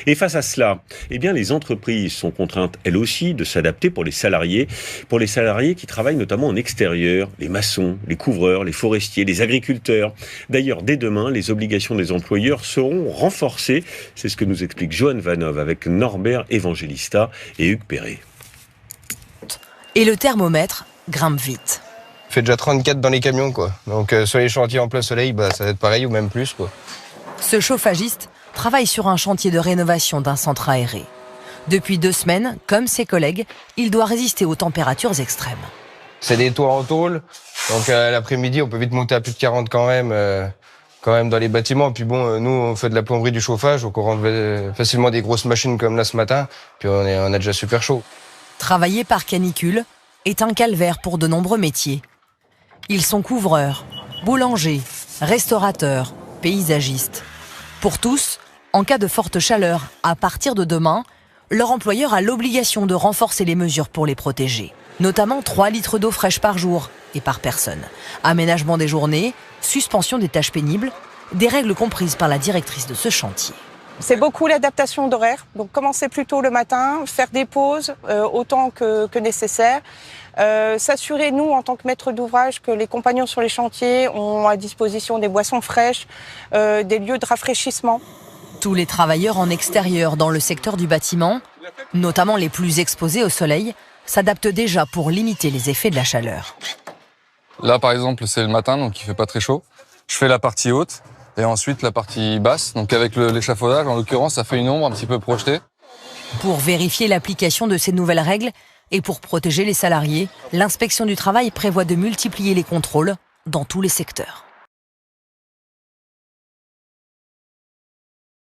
Et face à cela, eh bien, les entreprises sont contraintes, elles aussi, de s'adapter pour les salariés qui travaillent notamment en extérieur, les maçons, les couvreurs, les forestiers, les agriculteurs. D'ailleurs, dès demain, les obligations des employeurs seront renforcées. C'est ce que nous explique Johan Vanov avec Norbert Evangelista et Hugues Perret. Et le thermomètre grimpe vite. Il fait déjà 34 dans les camions, quoi. Donc sur les chantiers en plein soleil, ça va être pareil ou même plus, quoi. Ce chauffagiste travaille sur un chantier de rénovation d'un centre aéré. Depuis 2 semaines, comme ses collègues, il doit résister aux températures extrêmes. C'est des toits en tôle, donc l'après-midi, on peut vite monter à plus de 40 quand même dans les bâtiments. Puis bon, nous, on fait de la plomberie, du chauffage, donc on rentre facilement des grosses machines comme là ce matin, puis on a déjà super chaud. Travailler par canicule est un calvaire pour de nombreux métiers. Ils sont couvreurs, boulangers, restaurateurs, paysagistes. Pour tous, en cas de forte chaleur, à partir de demain, leur employeur a l'obligation de renforcer les mesures pour les protéger. Notamment 3 litres d'eau fraîche par jour et par personne. Aménagement des journées, suspension des tâches pénibles, des règles comprises par la directrice de ce chantier. C'est beaucoup l'adaptation d'horaire, donc commencer plus tôt le matin, faire des pauses autant que nécessaire. S'assurer, nous, en tant que maître d'ouvrage, que les compagnons sur les chantiers ont à disposition des boissons fraîches, des lieux de rafraîchissement. Tous les travailleurs en extérieur dans le secteur du bâtiment, notamment les plus exposés au soleil, s'adaptent déjà pour limiter les effets de la chaleur. Là, par exemple, c'est le matin, donc il fait pas très chaud. Je fais la partie haute et ensuite la partie basse. Donc avec l'échafaudage, en l'occurrence, ça fait une ombre un petit peu projetée. Pour vérifier l'application de ces nouvelles règles et pour protéger les salariés, l'inspection du travail prévoit de multiplier les contrôles dans tous les secteurs.